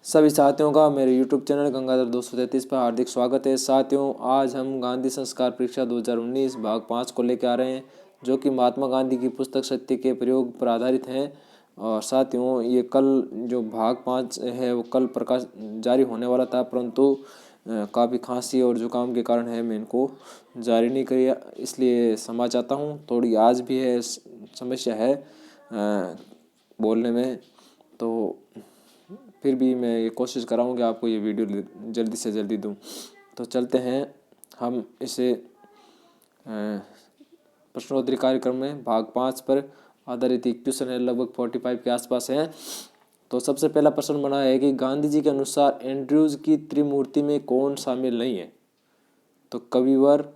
सभी साथियों का मेरे YouTube चैनल गंगाधर 233 पर हार्दिक स्वागत है। साथियों, आज हम गांधी संस्कार परीक्षा 2019 भाग 5 को लेकर आ रहे हैं, जो कि महात्मा गांधी की पुस्तक सत्य के प्रयोग पर आधारित है। और साथियों, ये कल जो भाग 5 है वो कल प्रकाश जारी होने वाला था, परंतु काफ़ी खांसी और जुकाम के कारण है मैं इनको जारी नहीं किया, इसलिए क्षमा चाहता हूँ। थोड़ी आज भी है समस्या है बोलने में, तो फिर भी मैं ये कोशिश कर रहा हूँ कि आपको ये वीडियो जल्दी से जल्दी दूँ। तो चलते हैं हम इसे प्रश्नोत्तरी कार्यक्रम में भाग 5 पर आधारित एक क्वेश्चन है, लगभग 45 के आसपास है। तो सबसे पहला प्रश्न बना है कि गांधी जी के अनुसार एंड्रयूज की त्रिमूर्ति में कौन शामिल नहीं है? तो कविवर,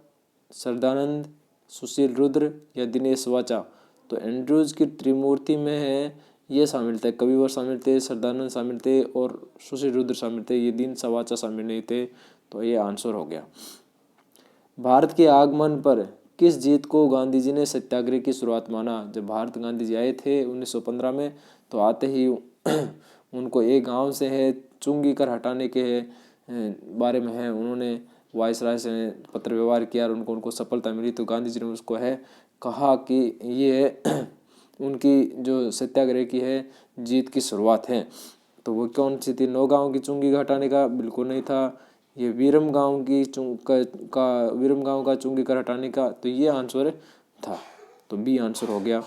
सरदानंद, सुशील रुद्र या दिनेश वाचा। तो एंड्रयूज की त्रिमूर्ति में है ये शामिल थे, कविवर शामिल थे, सरदानंद शामिल थे और सुशील रुद्र शामिल थे। ये दिनेश वाचा शामिल नहीं थे। तो ये आंसर हो गया। भारत के आगमन पर किस जीत को गांधी जी ने सत्याग्रह की शुरुआत माना? जब भारत गांधी जी आए थे 1915 में, तो आते ही उनको एक गांव से है चुंगी कर हटाने के बारे में है उन्होंने वायसराय से पत्र व्यवहार किया और उनको सफलता मिली। तो गांधी जी ने उसको है कहा कि ये उनकी जो सत्याग्रह की है जीत की शुरुआत है। तो वो कौन सी थी? नौगांव की चुंगी हटाने का बिल्कुल नहीं था। ये विरम गांव की विरम गांव का चुंगी कर हटाने का, तो ये आंसर था। तो बी आंसर हो गया।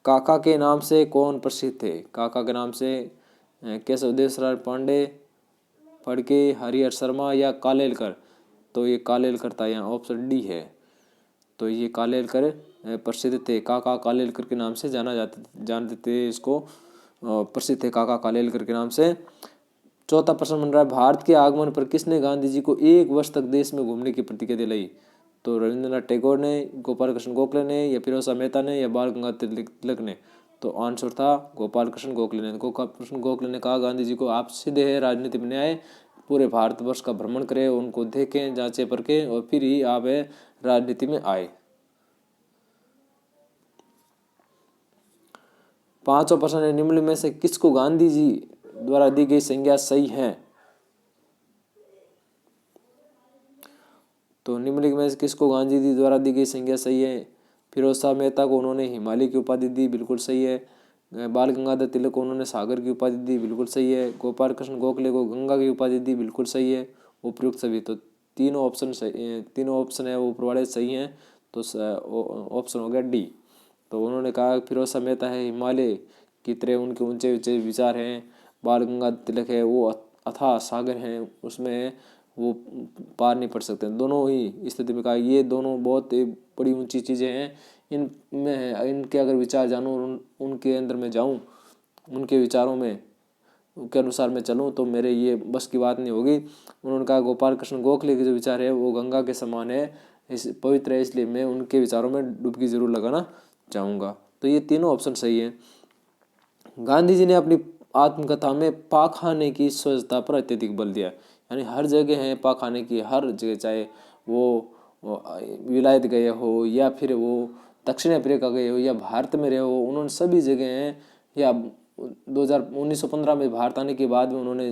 काका के नाम से कौन प्रसिद्ध थे? काका के नाम से केशव देव पांडे, फड़के, हरिहर शर्मा या कालेलकर। तो ये कालेलकर था, यहाँ ऑप्शन डी है। तो ये कालेलकर प्रसिद्ध थे, काका कालेलकर के नाम से जानते थे इसको, प्रसिद्ध थे काका कालेलकर के नाम से। चौथा प्रश्न बन रहा है, भारत के आगमन पर किसने गांधी जी को 1 वर्ष तक देश में घूमने की प्रतिज्ञा दिलाई? तो रविंद्रनाथ टैगोर ने, गोपाल कृष्ण गोखले ने या फिरोज मेहता ने या बाल गंगाधर तिलक ने। तो आंसर था गोपाल कृष्ण गोखले ने। गोपाल कृष्ण गोखले ने कहा गांधी जी को आप सीधे है राजनीति में आए, पूरे भारतवर्ष का भ्रमण करें, उनको देखें, जांचे परखें और फिर ही आप राजनीति में आए। 5वां प्रश्न है, निम्न में से किसको गांधी जी द्वारा दी गई संज्ञा सही है? तो निम्नलिखित में से किसको गांधी जी द्वारा दी गई संज्ञा सही है? फिरोज शाह मेहता को उन्होंने हिमालय की उपाधि दी, बिल्कुल सही है। बाल गंगाधर तिलक को उन्होंने सागर की उपाधि दी, बिल्कुल सही है। गोपाल कृष्ण गोखले को गंगा की उपाधि दी, बिल्कुल सही है। उपयुक्त सभी। तो तीनों ऑप्शन है वो ऊपर वाले सही हैं। तो ऑप्शन हो गया डी। तो उन्होंने कहा फिरोज शाह मेहता है हिमालय की तरह, उनके ऊंचे ऊंचे विचार हैं। बाल गंगाधर तिलक है वो अथाह सागर हैं, उसमें वो पार नहीं पड़ सकते। दोनों ही स्थिति में कहा ये दोनों बहुत बड़ी ऊंची चीज़ें हैं, इनमें इनके अगर विचार जानूँ, उनके अंदर में जाऊँ, उनके विचारों में के अनुसार मैं चलूँ, तो मेरे ये बस की बात नहीं होगी। उन्होंने कहा गोपाल कृष्ण गोखले के जो विचार है वो गंगा के समान है, इस पवित्र है, इसलिए मैं उनके विचारों में डुबकी जरूर लगाना चाहूँगा। तो ये तीनों ऑप्शन सही है। गांधी जी ने अपनी आत्मकथा में पाखाने की स्वच्छता पर अत्यधिक बल दिया, यानी हर जगह है पाखाने की, हर जगह, चाहे वो विलायत गए हो या फिर वो दक्षिण अफ्रीका गए हो या भारत में रहे हो, उन्होंने सभी जगह हैं। या 1915 में भारत आने के बाद में उन्होंने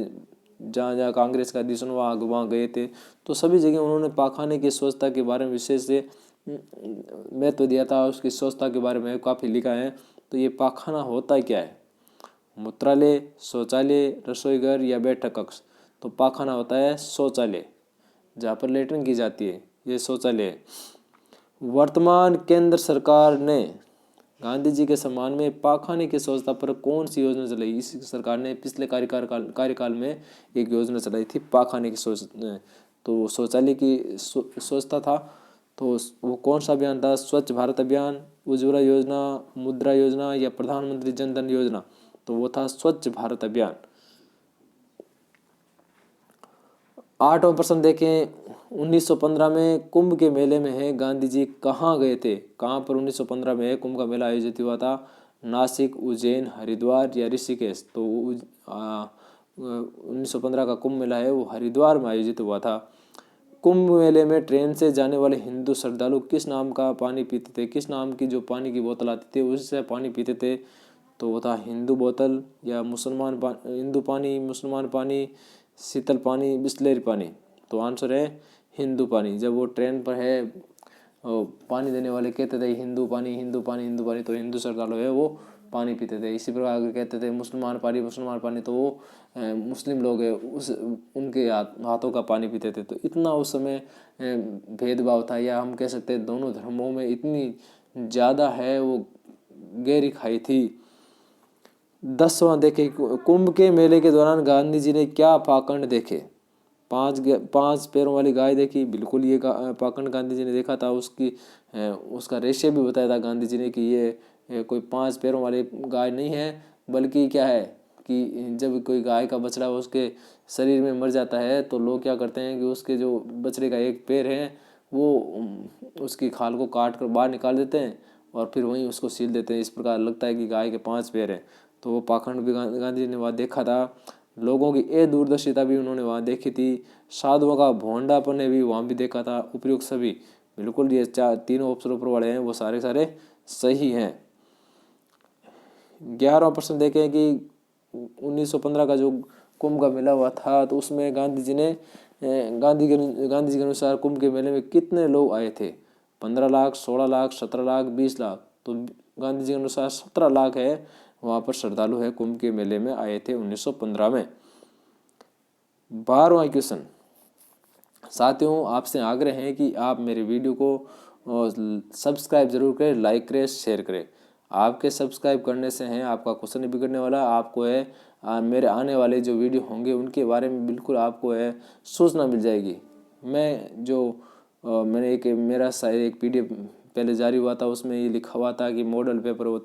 जहाँ जहाँ कांग्रेस का अधिवेशन वहाँ गए थे, तो सभी जगह उन्होंने पाखाने की स्वच्छता के बारे में विशेष से महत्व दिया था। उसकी स्वच्छता के बारे में काफ़ी लिखा है। तो ये पाखाना होता है क्या है? मूत्रालय, शौचालय, रसोईघर या बैठक कक्ष। तो पाखाना होता है शौचालय, जहाँ पर लेटरिन की जाती है, ये शौचालय है। वर्तमान केंद्र सरकार ने गांधी जी के सम्मान में पाखाने की स्वच्छता पर कौन सी योजना चलाई? इस सरकार ने पिछले कार्यकाल में एक योजना चलाई थी पाखाने की स्वच्छता, तो शौचालय की स्वच्छता था। तो वो कौन सा अभियान था? स्वच्छ भारत अभियान, उज्ज्वला योजना, मुद्रा योजना या प्रधानमंत्री जन धन योजना। तो वो था स्वच्छ भारत अभियान। 8वां प्रश्न देखें, 1915 में कुंभ के मेले में है गांधी जी कहाँ गए थे? कहाँ पर 1915 में कुंभ का मेला आयोजित हुआ था? नासिक, उज्जैन, हरिद्वार या ऋषिकेश। तो 1915 का कुंभ मेला है वो हरिद्वार में आयोजित हुआ था। कुंभ मेले में ट्रेन से जाने वाले हिंदू श्रद्धालु किस नाम का पानी पीते थे? किस नाम की जो पानी की बोतल आती थी उससे पानी पीते थे? तो वो था हिंदू बोतल या हिंदू पानी, मुसलमान पानी, शीतल पानी, बिस्लेरी पानी। तो आंसर है हिंदू पानी। जब वो ट्रेन पर है पानी देने वाले कहते थे हिंदू पानी, हिंदू पानी, हिंदू पानी, तो हिंदू श्रद्धालु है वो पानी पीते थे। इसी प्रकार कहते थे मुसलमान पानी, मुसलमान पानी, तो वो मुस्लिम लोग है उनके हाथों का पानी पीते थे। तो इतना उस समय भेदभाव था, या हम कह सकते हैं दोनों धर्मों में इतनी ज़्यादा है वो गहरी खाई थी। 10वां देखे, कुंभ के मेले के दौरान गांधी जी ने क्या पाखंड देखे? 5 पैरों वाली गाय देखी, बिल्कुल ये पाखंड गांधी जी ने देखा था। उसका रेशे भी बताया था गांधी जी ने कि ये कोई 5 पैरों वाली गाय नहीं है, बल्कि क्या है कि जब कोई गाय का बछड़ा उसके शरीर में मर जाता है तो लोग क्या करते हैं कि उसके जो बछड़े का एक पैर है वो उसकी खाल को काट कर बाहर निकाल देते हैं और फिर वहीं उसको सील देते हैं। इस प्रकार लगता है कि गाय के 5 पैर हैं। तो वो पाखंड भी गांधी जी ने वहाँ देखा था। लोगों की दूरदर्शिता भी उन्होंने वहाँ देखी थी। साधुओं का भोंडापन भी वहाँ भी देखा था। उपयुक्त सभी, बिल्कुल ये तीनों ऑप्शन ऊपर वाले हैं वो सारे सारे सही हैं। 11वां प्रश्न देखें कि 1915 का जो कुंभ का मेला हुआ था तो उसमें गांधी जी के अनुसार कुंभ के मेले में कितने लोग आए थे? 15 लाख, 16 लाख, 17 लाख, 20 लाख। तो गांधी जी के अनुसार 17 लाख है वहाँ पर श्रद्धालु है कुंभ के मेले में आए थे 1915 में। 12वां क्वेश्चन, साथियों आपसे आग्रह है कि आप मेरे वीडियो को सब्सक्राइब जरूर करें, लाइक करें, शेयर करें। आपके सब्सक्राइब करने से हैं आपका क्वेश्चन नहीं बिगड़ने वाला। आपको है मेरे आने वाले जो वीडियो होंगे उनके बारे में बिल्कुल आपको है सूचना मिल जाएगी। मैंने मेरा एक PDF पहले जारी हुआ था, उसमें ये लिखा हुआ था कि मॉडल पेपर वो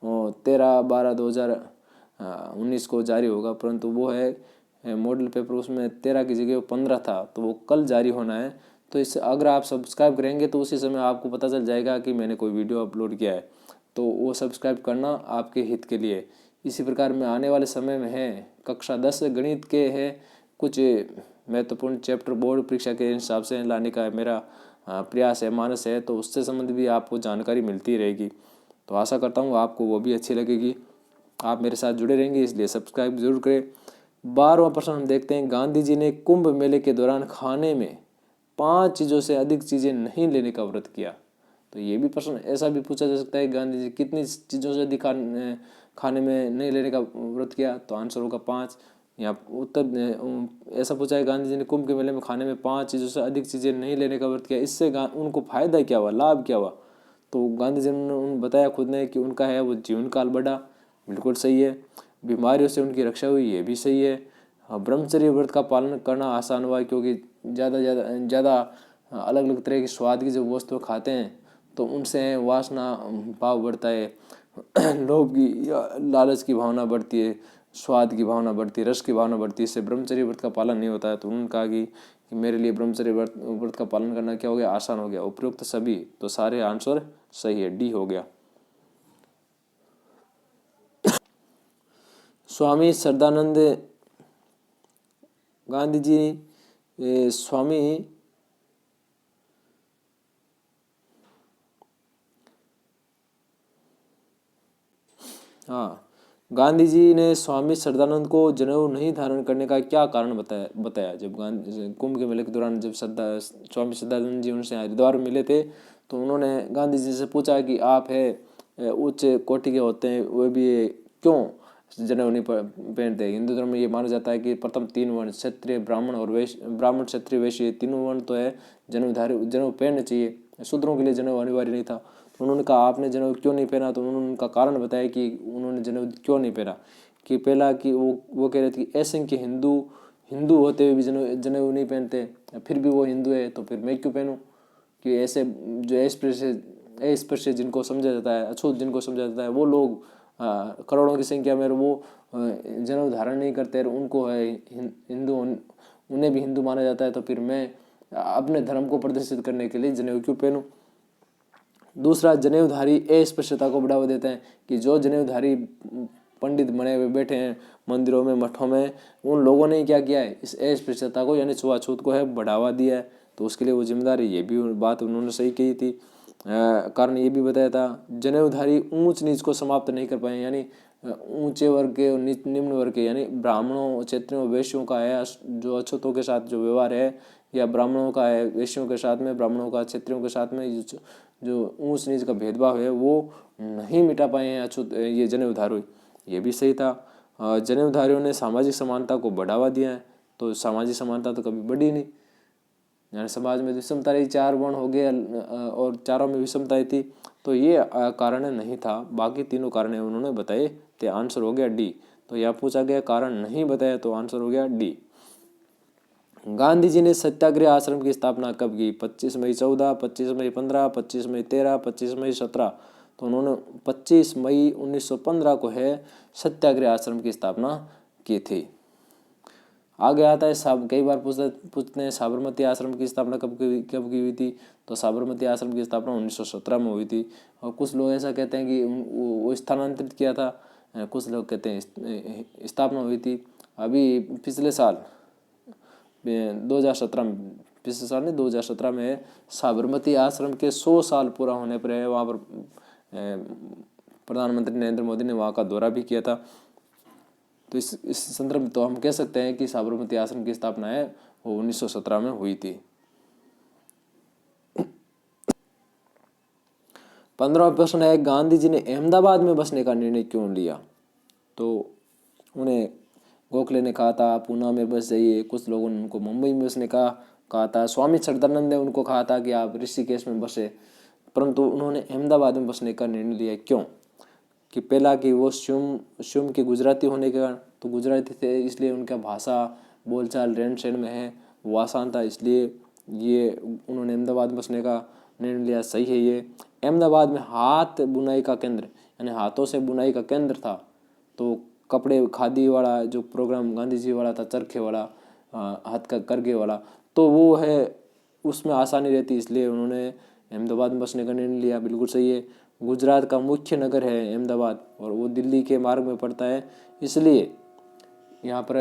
13/12/2019 को जारी होगा, परंतु वो है मॉडल पेपर उसमें 13 की जगह 15 था, तो वो कल जारी होना है। तो इससे अगर आप सब्सक्राइब करेंगे तो उसी समय आपको पता चल जाएगा कि मैंने कोई वीडियो अपलोड किया है। तो वो सब्सक्राइब करना आपके हित के लिए। इसी प्रकार में आने वाले समय में है कक्षा 10 गणित के है कुछ महत्वपूर्ण चैप्टर बोर्ड परीक्षा के हिसाब से लाने का मेरा प्रयास है, मानस है। तो उससे संबंधित भी आपको जानकारी मिलती रहेगी। तो आशा करता हूँ आपको वो भी अच्छी लगेगी। आप मेरे साथ जुड़े रहेंगे, इसलिए सब्सक्राइब जरूर करें। 12वां प्रश्न हम देखते हैं, गांधी जी ने कुंभ मेले के दौरान खाने में 5 चीज़ों से अधिक चीज़ें नहीं लेने का व्रत किया। तो ये भी प्रश्न ऐसा भी पूछा जा सकता है, गांधी जी कितनी चीज़ों से अधिक खाने में नहीं लेने का व्रत किया? तो आंसर होगा 5। यहाँ उत्तर ऐसा पूछा है, गांधी जी ने कुंभ के मेले में खाने में 5 चीज़ों से अधिक चीज़ें नहीं लेने का व्रत किया, इससे उनको फायदा क्या हुआ, लाभ क्या हुआ? तो गांधी जी ने बताया खुद ने कि उनका है वो जीवन काल बढ़ा, बिल्कुल सही है। बीमारियों से उनकी रक्षा हुई, ये भी सही है। ब्रह्मचर्य व्रत का पालन करना आसान हुआ, क्योंकि ज़्यादा अलग अलग तरह के स्वाद की जब वस्तु खाते हैं तो उनसे वासना भाव बढ़ता है लोभ की या लालच की भावना बढ़ती है, स्वाद की भावना बढ़ती है, रस की भावना बढ़ती है। इससे ब्रह्मचर्य व्रत का पालन नहीं होता है। तो उन्होंने कहा कि मेरे लिए ब्रह्मचर्य व्रत का पालन करना क्या हो गया, आसान हो गया। उपयुक्त सभी, तो सारे आंसर सही है, डी हो गया। स्वामी श्रद्धानंद गांधी जी गांधी जी ने स्वामी श्रद्धानंद को जनेऊ नहीं धारण करने का क्या कारण बताया? जब कुंभ के मेले के दौरान जब स्वामी श्रद्धानंद जी उनसे हरिद्वार में मिले थे तो उन्होंने गांधी जी से पूछा कि आप है उच्च कोटि के होते हैं वे भी क्यों जनेऊ नहीं पहनते? हिंदू धर्म में ये माना जाता है कि प्रथम 3 वर्ण क्षत्रिय, ब्राह्मण और वैश्य, ब्राह्मण क्षत्रिय वैश्य, तीनों वर्ण तो है जनेऊ पहनने चाहिए। शूद्रों के लिए जनेऊ अनिवार्य नहीं था। तो उन्होंने कहा आपने जनेऊ क्यों नहीं पहना? तो उन्होंने उनका कारण बताया कि उन्होंने जनेऊ क्यों नहीं पहना, कि पहला कि वो कह रहे थे कि असंख्य हिंदू होते हुए भी जनेऊ नहीं पहनते, फिर भी वो हिंदू है तो फिर मैं क्यों पहनूं? कि ऐसे जो अस्पृश्य जिनको समझा जाता है, अछूत जिनको समझा जाता है, वो लोग करोड़ों की संख्या में वो जनेऊ धारण नहीं करते, उनको है हिंदू, उन्हें भी हिंदू माना जाता है, तो फिर मैं अपने धर्म को प्रदर्शित करने के लिए जनेऊ क्यों पहनूं? दूसरा, जनेऊधारी अस्पृश्यता को बढ़ावा देते हैं, कि जो जनेऊधारी पंडित बने हुए बैठे हैं मंदिरों में, मठों में, उन लोगों ने क्या किया है, इस अस्पृश्यता को यानी छुआछूत को है बढ़ावा दिया है, तो उसके लिए वो जिम्मेदार है। ये भी बात उन्होंने सही कही थी। कारण ये भी बताया था। जनेऊधारी ऊंच नीच को समाप्त नहीं कर पाए, यानी ऊंचे वर्ग के और निम्न वर्ग के, यानी ब्राह्मणों, क्षत्रियों, वैश्यों का है जो अछूतों के साथ जो व्यवहार है, या ब्राह्मणों का है वैश्यों के साथ में, ब्राह्मणों का क्षत्रियों के साथ में जो ऊंच नीच का भेदभाव है वो नहीं मिटा पाए हैं अछूत ये जनेऊधारी। ये भी सही था। जनेऊधारियों ने सामाजिक समानता को बढ़ावा दिया है, तो सामाजिक समानता तो कभी बढ़ी नहीं, यानी समाज में विषमता रही, 4 वर्ण हो गए और चारों में विषमता थी, तो ये कारण नहीं था। बाकी तीनों कारण उन्होंने बताए थे। आंसर हो गया डी। तो यह पूछा गया कारण नहीं बताया, तो आंसर हो गया डी। गांधी जी ने सत्याग्रह आश्रम की स्थापना कब की? 25 मई 14, 25 मई 15, 25 मई 13, 25 मई 17। तो उन्होंने 25 मई 1915 को है सत्याग्रह आश्रम की स्थापना की थी। आगे आता है कई बार पूछते हैं साबरमती आश्रम की स्थापना कब की हुई थी? तो साबरमती आश्रम की स्थापना 1917 में हुई थी। और कुछ लोग ऐसा कहते हैं कि वो स्थानांतरित किया था, कुछ लोग कहते हैं स्थापना हुई थी। अभी पिछले साल 2017 में, पिछले साल नहीं 2017 में साबरमती आश्रम के 100 साल पूरा होने पर है, वहाँ पर प्रधानमंत्री नरेंद्र मोदी ने वहाँ का दौरा भी किया था। तो इस संदर्भ में तो हम कह सकते हैं कि साबरमती आश्रम की स्थापना है वो 1917 में हुई थी। 15वां प्रश्न है, गांधी जी ने अहमदाबाद में बसने का निर्णय क्यों लिया? तो उन्हें गोखले ने कहा था पूना में बस जाइए, कुछ लोगों ने उनको मुंबई में बसने का कहा था, स्वामी श्रद्धानंद ने उनको कहा था कि आप ऋषिकेश में बसे, परंतु उन्होंने अहमदाबाद में बसने का निर्णय लिया। क्यों? कि पहला कि वो स्वयं के गुजराती होने के कारण, तो गुजराती थे इसलिए उनका भाषा, बोलचाल, रहन सहन में है वो आसान था, इसलिए ये उन्होंने अहमदाबाद में बसने का निर्णय लिया। सही है ये। अहमदाबाद में हाथ बुनाई का केंद्र, यानी हाथों से बुनाई का केंद्र था, तो कपड़े खादी वाला जो प्रोग्राम गांधी जी वाला था, चरखे वाला, हाथ का करघे वाला, तो वो है उसमें आसानी रहती, इसलिए उन्होंने अहमदाबाद में बसने का निर्णय लिया। बिल्कुल सही है। गुजरात का मुख्य नगर है अहमदाबाद और वो दिल्ली के मार्ग में पड़ता है, इसलिए यहाँ पर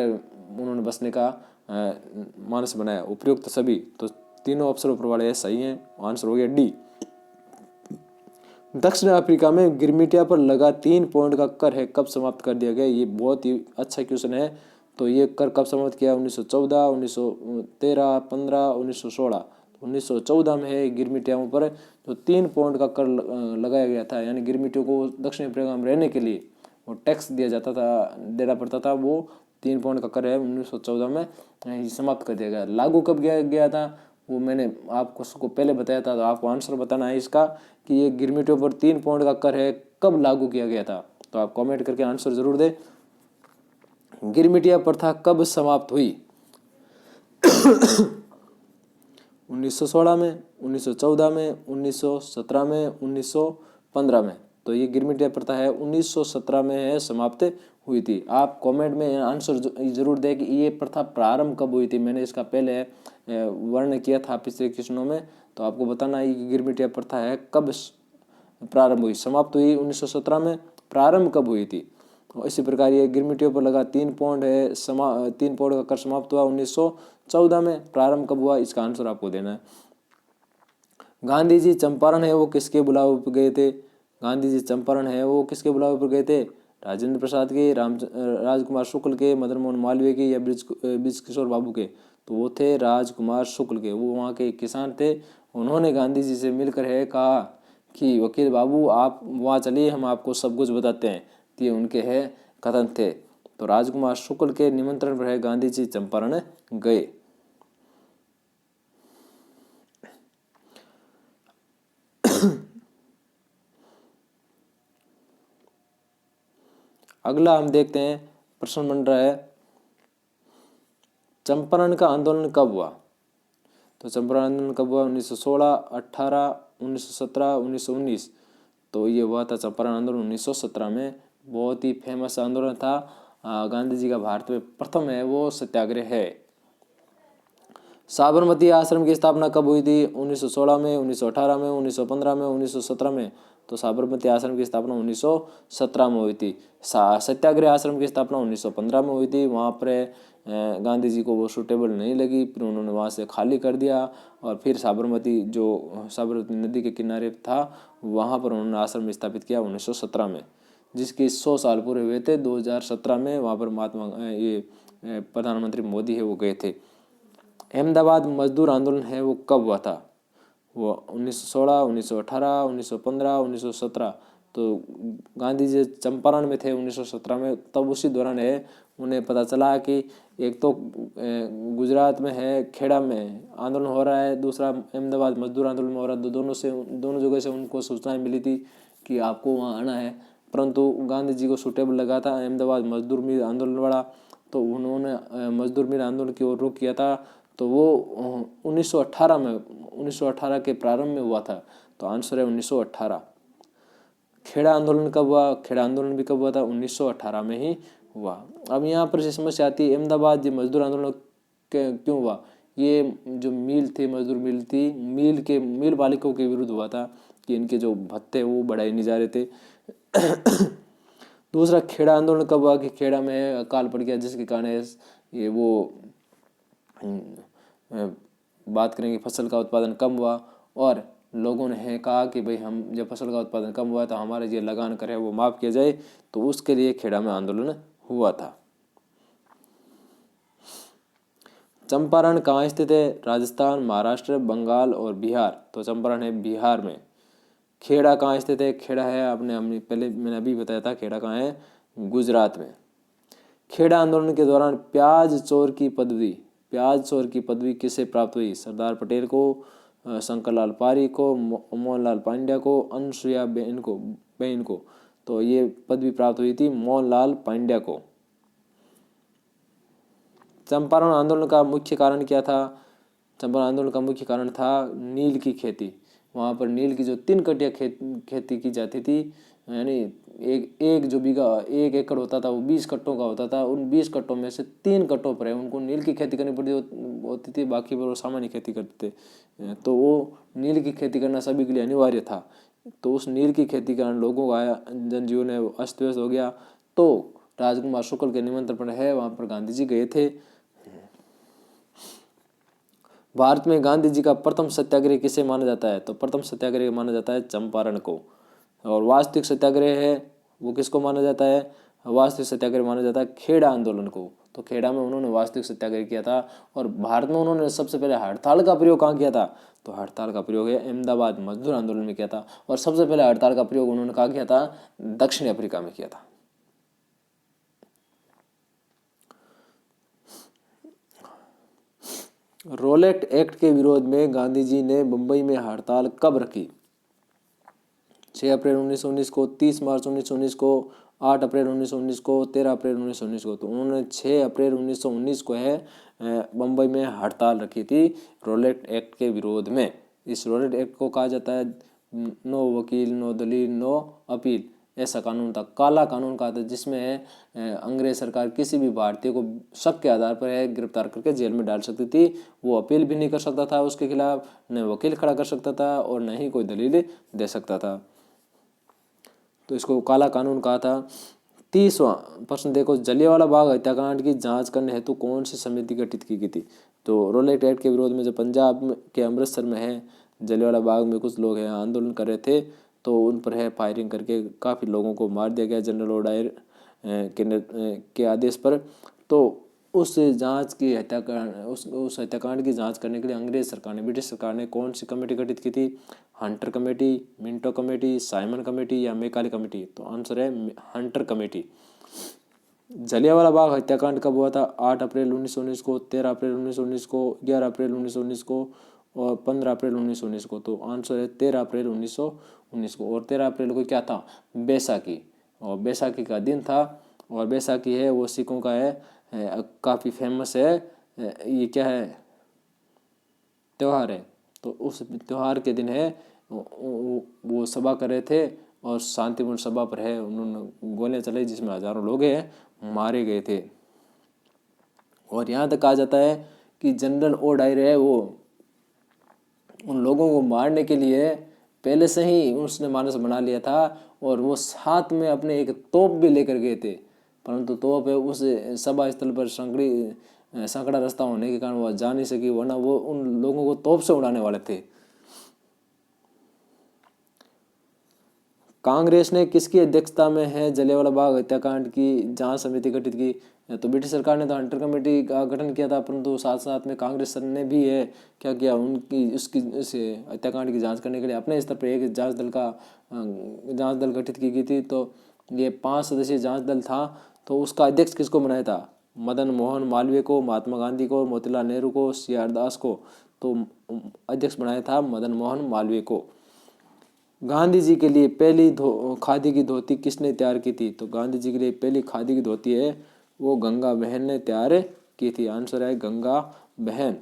उन्होंने बसने का मानस बनाया। उपयुक्त सभी, तो तीनों अवसरों पर वाले सही हैं। आंसर हो गया डी। दक्षिण अफ्रीका में गिरमिटिया पर लगा 3 पॉइंट का कर है कब समाप्त कर दिया गया? ये बहुत ही अच्छा क्वेश्चन है। तो ये कर कब समाप्त किया? 1914, 1913, 15, 1916। 1914 में है गिरमिटियाओं पर जो 3 पॉइंट का कर लगाया गया था, यानी गिरमिटियों को दक्षिण अफ्रीका में रहने के लिए वो टैक्स दिया जाता था, देना पड़ता था, वो 3 पॉइंट का कर है 1914 में समाप्त कर दिया गया। लागू कब गया था वो मैंने आपको उसको पहले बताया था, तो आपको आंसर बताना है इसका कि ये गिरमिटियों पर 3 पॉइंट का कर है कब लागू किया गया था। तो आप कमेंट करके आंसर जरूर दें। गिरमिटिया प्रथा कब समाप्त हुई? 1916 में, 1914 में, 1917 में, 1915 में। तो ये गिरमिटिया प्रथा है 1917 में है समाप्त हुई थी। आप कमेंट में आंसर जरूर दें कि ये प्रथा प्रारंभ कब हुई थी। मैंने इसका पहले वर्ण किया था पिछले क्वेश्चनों में, तो आपको बताना है कि गिरमिटिया प्रथा है कब प्रारंभ हुई। समाप्त हुई 1917 में, प्रारंभ कब हुई थी। इसी प्रकार ये गिरमिटियों पर लगा 3 पॉइंट है 3 पॉइंट का कर समाप्त हुआ 1914 में, प्रारंभ कब हुआ इसका आंसर आपको देना है। गांधी जी चंपारण है वो किसके बुलावे पर गए थे? गांधी जी चंपारण है वो किसके बुलावे पर गए थे? राजेंद्र प्रसाद के, राजकुमार शुक्ल के, मदन मोहन मालवीय के, या ब्रिज किशोर बाबू के? तो वो थे राजकुमार शुक्ल के। वो वहाँ के किसान थे। उन्होंने गांधी जी से मिलकर है कहा कि वकील बाबू आप वहाँ चलिए, हम आपको सब कुछ बताते हैं। ये उनके है कथन थे। तो राजकुमार शुक्ल के निमंत्रण पर है गांधी जी चंपारण गए। अगला हम देखते हैं, प्रश्न बन रहा है चंपारण का आंदोलन कब हुआ? तो चंपारण आंदोलन कब हुआ? 1916, 18, 1917, 1919। तो ये हुआ था चंपारण आंदोलन 1917 में। बहुत ही फेमस आंदोलन था। गांधी जी का भारत में प्रथम है वो सत्याग्रह है। साबरमती आश्रम की स्थापना कब हुई थी? 1916 में, 1918 में, 1915 में, 1917 में। तो साबरमती आश्रम की स्थापना 1917 में हुई थी। सत्याग्रह आश्रम की स्थापना 1915 में हुई थी। वहाँ पर गांधी जी को वो सूटेबल नहीं लगी, फिर उन्होंने वहाँ से खाली कर दिया और फिर साबरमती नदी के किनारे था वहाँ पर उन्होंने आश्रम स्थापित किया 1917 में, जिसके 100 साल पूरे हुए थे 2017 में। वहाँ पर प्रधानमंत्री मोदी है वो गए थे। अहमदाबाद मजदूर आंदोलन है वो कब हुआ था? वो 1916, 1918, 1915, 1917। तो गांधी जी चंपारण में थे 1917 में, तब उसी दौरान है उन्हें पता चला कि एक तो गुजरात में है खेड़ा में आंदोलन हो रहा है, दूसरा अहमदाबाद मजदूर आंदोलन में हो रहा है। दोनों जगह से उनको सूचनाएं मिली थी कि आपको वहाँ आना है, परंतु गांधी जी को सूटेबल लगा था अहमदाबाद मजदूर मिल आंदोलन वाला, तो उन्होंने मजदूर मिल आंदोलन की ओर रुख किया था। तो वो 1918 के प्रारंभ में हुआ था। तो आंसर है 1918। खेड़ा आंदोलन कब हुआ? खेड़ा आंदोलन भी कब हुआ था? 1918 में ही हुआ। अब यहाँ पर समस्या आती है, अहमदाबाद ये मजदूर आंदोलन क्यों हुआ? ये जो मिल थी, मजदूर मिल थी, मिल मालिकों के विरुद्ध हुआ था कि इनके जो भत्ते वो बढ़ाए नहीं जा रहे थे। दूसरा खेड़ा आंदोलन कब हुआ? कि खेड़ा में अकाल पड़ गया, जिसके कारण ये वो बात करेंगे फसल का उत्पादन कम हुआ और लोगों ने कहा कि भाई हम जब फसल का उत्पादन कम हुआ तो हमारे जो लगान कर है वो माफ़ किया जाए, तो उसके लिए खेड़ा में आंदोलन हुआ था। चंपारण कहाँ स्थित है? राजस्थान, महाराष्ट्र, बंगाल और बिहार। तो चंपारण है बिहार में। खेड़ा कहाँ स्थित है? खेड़ा है मैंने अभी बताया था, खेड़ा कहाँ है? गुजरात में। खेड़ा आंदोलन के दौरान प्याज चोर की पदवी किसे प्राप्त हुई? सरदार पटेल को, शंकरलाल पारी को, मोहनलाल पांड्या को, अनसुया बहन को। तो ये पदवी प्राप्त हुई थी मोहनलाल पांड्या को। चंपारण आंदोलन का मुख्य कारण क्या था? चंपारण आंदोलन का मुख्य कारण था नील की खेती। वहाँ पर नील की जो 3 कटिया खेती की जाती थी, यानी एक जो बीघा 1 एकड़ होता था वो 20 कट्टों का होता था। उन 20 कट्टों में से 3 कट्टों पर उनको नील की खेती करनी पड़ती होती थी, बाकी पर वो सामान्य खेती करते थे। तो वो नील की खेती करना सभी के लिए अनिवार्य था। तो उस नील की खेती के कारण लोगों का जनजीवन है अस्त व्यस्त हो गया। तो राजकुमार शुक्ल के निमंत्रण पर है वहाँ पर गांधी जी गए थे। भारत में गांधी जी का प्रथम सत्याग्रह किसे माना जाता है? तो प्रथम सत्याग्रह माना जाता है चंपारण को। और वास्तविक सत्याग्रह है वो किसको माना जाता है? वास्तविक सत्याग्रह माना जाता है खेड़ा आंदोलन को। तो खेड़ा में उन्होंने वास्तविक सत्याग्रह किया था। और भारत में उन्होंने सबसे पहले हड़ताल का प्रयोग कहाँ किया था? तो हड़ताल का प्रयोग है अहमदाबाद मजदूर आंदोलन में किया था। और सबसे पहले हड़ताल का प्रयोग उन्होंने कहाँ किया था? दक्षिण अफ्रीका में किया था। रोलेट एक्ट के विरोध में गांधी जी ने मुंबई में हड़ताल कब रखी? 6 अप्रैल 1919 को, 30 मार्च 1919 को, 8 अप्रैल 1919 को, 13 अप्रैल 1919 को। तो उन्होंने 6 अप्रैल 1919 को है मुंबई में हड़ताल रखी थी रोलेट एक्ट के विरोध में। इस रोलेट एक्ट को कहा जाता है नो वकील, नो दलील, नो अपील, ऐसा कानून था, काला कानून कहा था, जिसमें अंग्रेज सरकार किसी भी भारतीय को शक के आधार पर है गिरफ्तार करके जेल में डाल सकती थी। वो अपील भी नहीं कर सकता था उसके खिलाफ, न वकील खड़ा कर सकता था और न ही कोई दलील दे सकता था। तो इसको काला कानून कहा था। 30वां प्रश्न देखो, जलियांवाला बाग हत्याकांड की जांच करने हेतु कौन सी समिति गठित की गई थी? तो रोलेट एक्ट के विरोध में जो पंजाब के अमृतसर में है जलियांवाला बाग में कुछ लोग हैं आंदोलन कर रहे थे, तो उन पर है फायरिंग करके काफ़ी लोगों को मार दिया गया जनरल ओडायर के आदेश पर। तो उस हत्याकांड की जांच करने के लिए अंग्रेज सरकार ने, ब्रिटिश सरकार ने कौन सी कमेटी गठित की थी? Hunter committee, Minto committee, Simon committee या मैकाले कमेटी? तो आंसर है हंटर कमेटी। जलियांवाला बाग हत्याकांड कब हुआ था? 8 अप्रैल 1919 को, 13 अप्रैल 1919 को, 11 अप्रैल 1919 को और 15 अप्रैल 1919 को। तो आंसर है 13 अप्रैल 1919 को। और 13 अप्रैल को क्या था? बैसाखी, और बैसाखी का दिन था। और बैसाखी है वो सिखों का है काफ़ी फेमस है, ये क्या है, त्यौहार है। तो उस त्यौहार के दिन है वो सभा कर रहे थे और शांतिपूर्ण सभा पर है उन्होंने गोलियां चलाई जिसमें हजारों लोग हैं मारे गए थे। और यहाँ तक कहा जाता है कि जनरल ओडायर है वो उन लोगों को मारने के लिए पहले से ही उसने मानस बना लिया था और वो साथ में अपने एक तोप भी लेकर गए थे, परंतु तोप है उस सभा स्थल पर सांकड़ा रास्ता होने के कारण वो जा नहीं सकी, वरना वो उन लोगों को तोप से उड़ाने वाले थे। कांग्रेस ने किसकी अध्यक्षता में है जलियांवाला बाग हत्याकांड की जांच समिति गठित की? तो ब्रिटिश सरकार ने तो हंटर कमेटी का गठन किया था, परंतु साथ साथ में कांग्रेस सर ने भी है क्या किया, उनकी उसकी इस हत्याकांड की जांच करने के लिए अपने स्तर पर एक जांच दल गठित की गई थी। तो ये 5 सदस्यीय जांच दल था। तो उसका अध्यक्ष किसको बनाया था? मदन मोहन मालवीय को, महात्मा गांधी को, मोतीलाल नेहरू को, CR दास को। तो अध्यक्ष बनाया था मदन मोहन मालवीय को। गांधी जी के लिए पहली खादी की धोती किसने तैयार की थी? तो गांधी जी के लिए पहली खादी की धोती है वो गंगा बहन ने तैयार की थी। आंसर है गंगा बहन।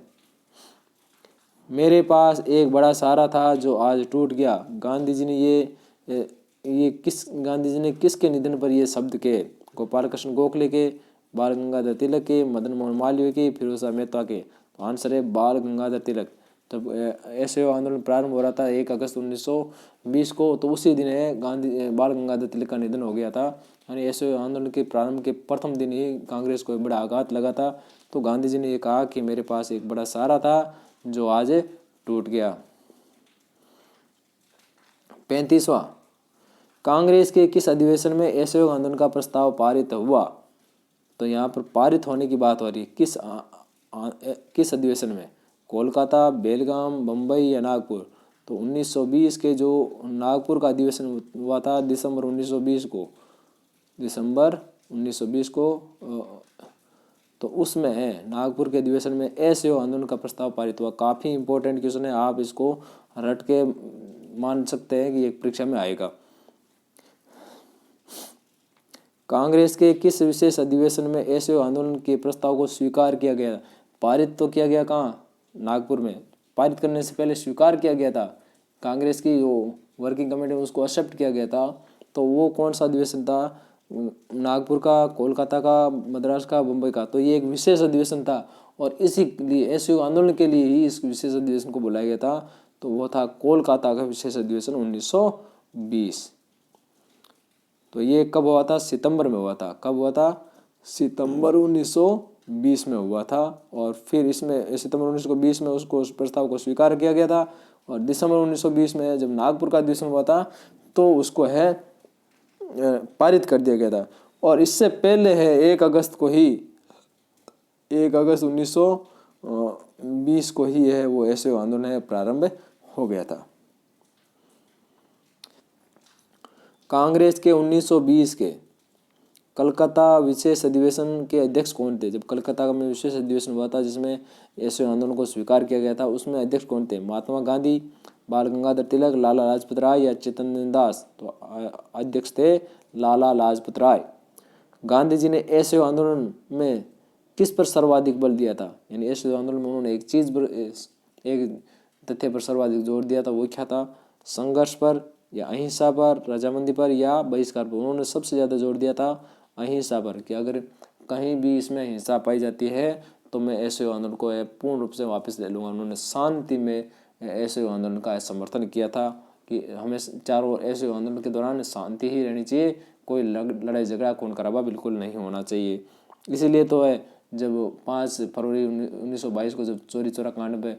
मेरे पास एक बड़ा सहारा था जो आज टूट गया। गांधी जी ने किसके निधन पर ये शब्द कहे? गोपाल कृष्ण गोखले के, बाल गंगाधर तिलक के, मदन मोहन मालवीय के, फिरोज शाह मेहता के। तो आंसर है बाल गंगाधर तिलक। तब ऐसे आंदोलन प्रारंभ हो रहा था 1 अगस्त 1920 को। तो उसी दिन है बाल गंगाधर तिलक का निधन हो गया था। यानी ऐसे आंदोलन के प्रारंभ के प्रथम दिन ही कांग्रेस को एक बड़ा आघात लगा था। तो गांधी जी ने ये कहा कि मेरे पास एक बड़ा सहारा था जो आज टूट गया। 35वां, कांग्रेस के किस अधिवेशन में असहयोग आंदोलन का प्रस्ताव पारित हुआ? तो यहाँ पर पारित होने की बात हो रही है, किस अधिवेशन में? कोलकाता, बेलगाम, बम्बई या नागपुर? तो 1920 के जो नागपुर का अधिवेशन हुआ था दिसंबर 1920 को, तो उसमें है नागपुर के अधिवेशन में असहयोग आंदोलन का प्रस्ताव पारित हुआ। काफ़ी इंपॉर्टेंट क्वेश्चन है, आप इसको रट के मान सकते हैं कि एक परीक्षा में आएगा। कांग्रेस के किस विशेष अधिवेशन में असहयोग आंदोलन के प्रस्ताव को स्वीकार किया गया? पारित तो किया गया कहाँ? नागपुर में। पारित करने से पहले स्वीकार किया गया था। कांग्रेस की जो वर्किंग कमेटी में उसको एक्सेप्ट किया गया था। तो वो कौन सा अधिवेशन था? नागपुर का, कोलकाता का, मद्रास का, मुंबई का। तो ये एक विशेष अधिवेशन था और इसी लिए असहयोग आंदोलन के लिए ही इस विशेष अधिवेशन को बुलाया गया था। तो वो था कोलकाता का विशेष अधिवेशन 1920। तो ये कब हुआ था? सितंबर में हुआ था। कब हुआ था? सितंबर 1920 में हुआ था। और फिर इसमें सितंबर 1920 में उसको उस प्रस्ताव को स्वीकार किया गया था। और दिसंबर 1920 में जब नागपुर का अधिवेशन हुआ था तो उसको है पारित कर दिया गया था। और इससे पहले है 1 अगस्त 1920 को ही है वो ऐसे आंदोलन है प्रारंभ हो गया था। कांग्रेस के 1920 के कलकत्ता विशेष अधिवेशन के अध्यक्ष कौन थे? जब कलकत्ता में विशेष अधिवेशन हुआ था जिसमें ऐसे आंदोलन को स्वीकार किया गया था, उसमें अध्यक्ष कौन थे? महात्मा गांधी, बाल गंगाधर तिलक, लाला लाजपत राय या चैतन्य दास? तो अध्यक्ष थे लाला लाजपत राय। गांधी जी ने ऐसे आंदोलन में किस पर सर्वाधिक बल दिया था? यानी ऐसे आंदोलन में उन्होंने एक तथ्य पर सर्वाधिक जोर दिया था, वो क्या था? संघर्ष पर या अहिंसा पर, रजामंदी पर या बहिष्कार पर? उन्होंने सबसे ज़्यादा जोर दिया था अहिंसा पर, कि अगर कहीं भी इसमें हिंसा पाई जाती है तो मैं ऐसे आंदोलन को पूर्ण रूप से वापस ले लूँगा। उन्होंने शांति में ऐसे आंदोलन का समर्थन किया था कि हमें चारों ऐसे आंदोलन के दौरान शांति ही रहनी चाहिए, कोई लड़ाई झगड़ा खून खराबा बिल्कुल नहीं होना चाहिए। इसीलिए तो है जब 5 फरवरी 1922 को जब चोरी चोरा कांड पे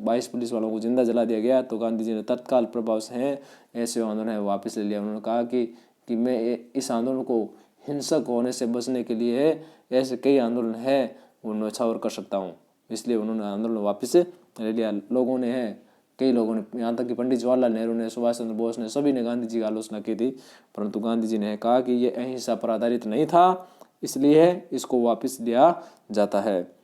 22 पुलिस वालों को जिंदा जला दिया गया तो गांधी जी ने तत्काल प्रभाव से ऐसे आंदोलन वापस ले लिया। उन्होंने कहा कि मैं इस आंदोलन को हिंसक होने से बचने के लिए ऐसे कई आंदोलन है वो न्यौछावर कर सकता हूँ, इसलिए उन्होंने आंदोलन वापस ले लिया। कई लोगों ने, यहाँ तक कि पंडित जवाहरलाल नेहरू ने, सुभाष चंद्र बोस ने, सभी ने गांधी जी की आलोचना की थी, परंतु गांधी जी ने कहा कि ये अहिंसा पर आधारित नहीं था, इसलिए इसको वापस लिया जाता है।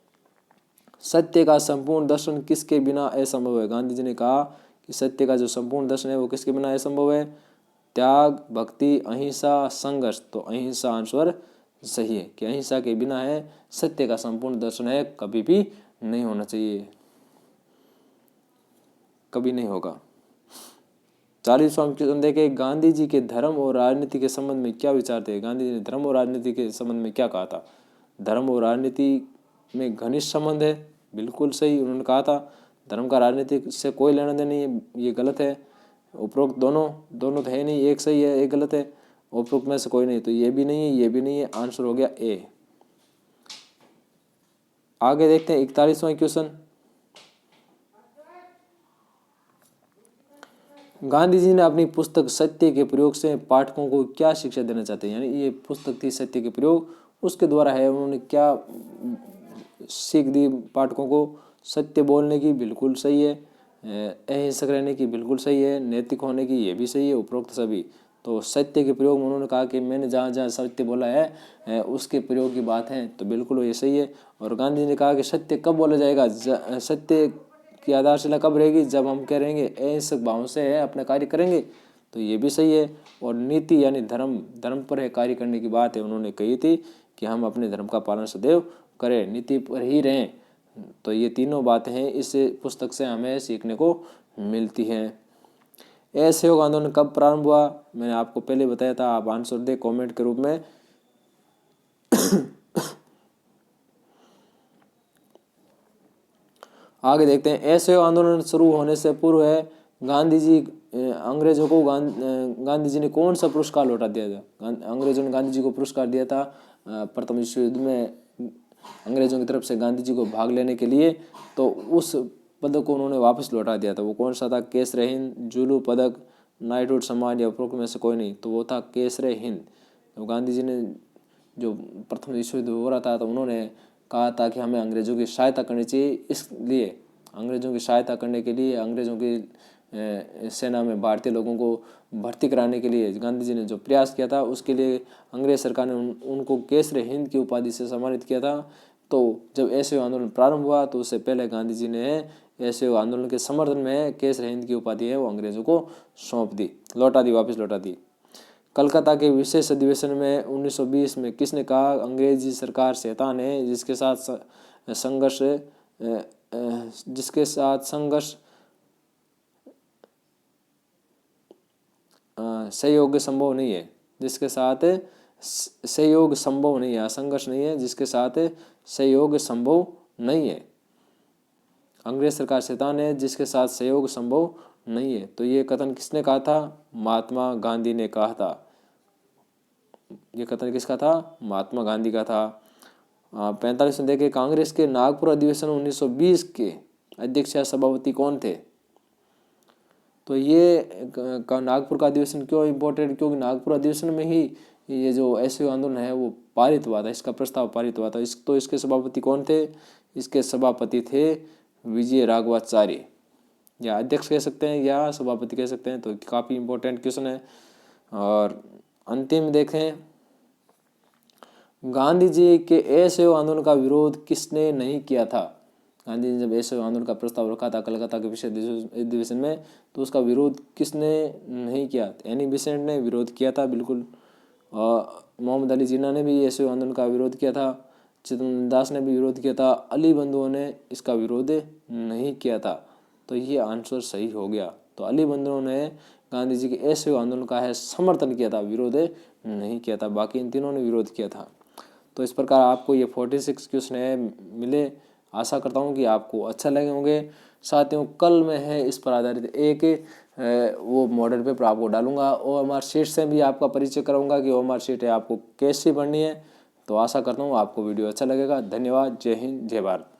सत्य का संपूर्ण दर्शन किसके बिना असंभव है? गांधी जी ने कहा कि सत्य का जो संपूर्ण दर्शन है वो किसके बिना असंभव है? त्याग, भक्ति, अहिंसा, संघर्ष। तो अहिंसा आंसर सही है कि अहिंसा के बिना है सत्य का संपूर्ण दर्शन है कभी भी नहीं होना चाहिए, कभी नहीं होगा। 40वां क्वेश्चन देखे, गांधी जी के धर्म और राजनीति के संबंध में क्या विचार थे? गांधी जी ने धर्म और राजनीति के संबंध में क्या कहा था? धर्म और राजनीति में घनिष्ठ संबंध है, बिल्कुल सही। उन्होंने कहा था धर्म का राजनीति से कोई लेना देना नहीं है, ये गलत है। उपरोक्त दोनों तो है नहीं, एक सही है एक गलत है, उपरोक्त में से कोई नहीं, तो ये भी नहीं है ये भी नहीं है, आंसर हो गया ए। आगे देखते हैं 41वां क्वेश्चन। गांधी जी ने अपनी पुस्तक सत्य के प्रयोग से पाठकों को क्या शिक्षा देना चाहते हैं, यानी ये पुस्तक थी सत्य के प्रयोग, उसके द्वारा है उन्होंने क्या सीख दी पाठकों को। सत्य बोलने की बिल्कुल सही है, अहिंसक रहने की बिल्कुल सही है, नैतिक होने की ये भी सही है, उपरोक्त सभी। तो सत्य के प्रयोग में उन्होंने कहा कि मैंने जहाँ जहाँ सत्य बोला है उसके प्रयोग की बात है, तो बिल्कुल ये सही है। और गांधी जी ने कहा कि सत्य कब बोला जाएगा, सत्य की आधारशिला कब रहेगी, जब हम कह रहेंगे अहिंसक भाव से है अपना कार्य करेंगे, तो ये भी सही है। और नीति यानी धर्म पर है कार्य करने की बात है, उन्होंने कही थी कि हम अपने धर्म का पालन सदैव करें, नीति पर ही रहें। तो ये तीनों बातें हैं इस पुस्तक से हमें सीखने को मिलती हैं। असहयोग आंदोलन कब प्रारंभ हुआ, मैंने आपको पहले बताया था, आप आंसर दे कमेंट के रूप में। आगे देखते हैं, असहयोग आंदोलन शुरू होने से पूर्व है गांधी जी अंग्रेजों को गांधी जी ने कौन सा पुरस्कार लौटा दिया था। अंग्रेजों ने गांधी जी को पुरस्कार दिया था प्रथम विश्व युद्ध में अंग्रेजों की तरफ से गांधी जी को भाग लेने के लिए, तो उस पदक को उन्होंने वापस लौटा दिया था। वो कौन सा था, केसर हिंद, जुलू पदक, नाइटहुड सम्मान या उपरोक्त में से कोई नहीं, तो वो था केसर हिंद। तो गांधी जी ने जो प्रथम विश्व युद्ध हो रहा था तो उन्होंने कहा था कि हमें अंग्रेजों की सहायता करनी चाहिए, इसलिए अंग्रेजों की सहायता करने के लिए अंग्रेजों की सेना में भारतीय लोगों को भर्ती कराने के लिए गांधी जी ने जो प्रयास किया था, उसके लिए अंग्रेज सरकार ने उनको केसर हिंद की उपाधि से सम्मानित किया था। तो जब असहयोग आंदोलन प्रारंभ हुआ तो उससे पहले गांधी जी ने असहयोग आंदोलन के समर्थन में केसर हिंद की उपाधि है वो अंग्रेजों को सौंप दी, लौटा दी, वापस लौटा दी। कलकत्ता के विशेष अधिवेशन में 1920 में किसने कहा, अंग्रेजी सरकार शैतान है जिसके साथ संघर्ष सहयोग संभव नहीं है, जिसके साथ सहयोग संभव नहीं है, संघर्ष नहीं है जिसके साथ सहयोग संभव नहीं है। अंग्रेज सरकार शैतान है जिसके साथ सहयोग संभव नहीं है, तो ये कथन किसने कहा था, महात्मा गांधी ने कहा था। ये कथन किसका था, महात्मा गांधी का था। 45 में देखे, कांग्रेस के नागपुर अधिवेशन 1920 के अध्यक्ष या सभापति कौन थे। तो ये नागपुर का अधिवेशन क्यों इम्पोर्टेंट, क्योंकि नागपुर अधिवेशन में ही ये जो असहयोग आंदोलन है वो पारित हुआ था, इसका प्रस्ताव पारित हुआ था। इसके सभापति कौन थे, इसके सभापति थे विजय राघवाचार्य, या अध्यक्ष कह सकते हैं या सभापति कह सकते हैं। तो काफ़ी इम्पोर्टेंट क्वेश्चन है। और अंतिम देखें, गांधी जी के असहयोग आंदोलन का विरोध किसने नहीं किया था। गांधी जी ने जब असहयोग आंदोलन का प्रस्ताव रखा था कलकत्ता के विशेष अधिवेशन में, तो उसका विरोध किसने नहीं किया, एनी बेसेंट ने विरोध किया था बिल्कुल। मोहम्मद अली जिन्ना ने भी असहयोग आंदोलन का विरोध किया था, चित्तरंजन दास ने भी विरोध किया था, अली बंधुओं ने इसका विरोध नहीं किया था। तो ये आंसर सही हो गया। तो अली बंधुओं ने गांधी जी के असहयोग आंदोलन का है समर्थन किया था, विरोध नहीं किया था, बाकी इन तीनों ने विरोध किया था। तो इस प्रकार आपको ये 46 क्वेश्चन है मिले। आशा करता हूँ कि आपको अच्छा लगे होंगे। साथियों, कल मैं है इस पर आधारित एक वो मॉडल पेपर आपको डालूंगा और OMR शीट से भी आपका परिचय कराऊंगा कि OMR शीट है आपको कैसे भरनी है। तो आशा करता हूँ आपको वीडियो अच्छा लगेगा। धन्यवाद। जय हिंद, जय भारत।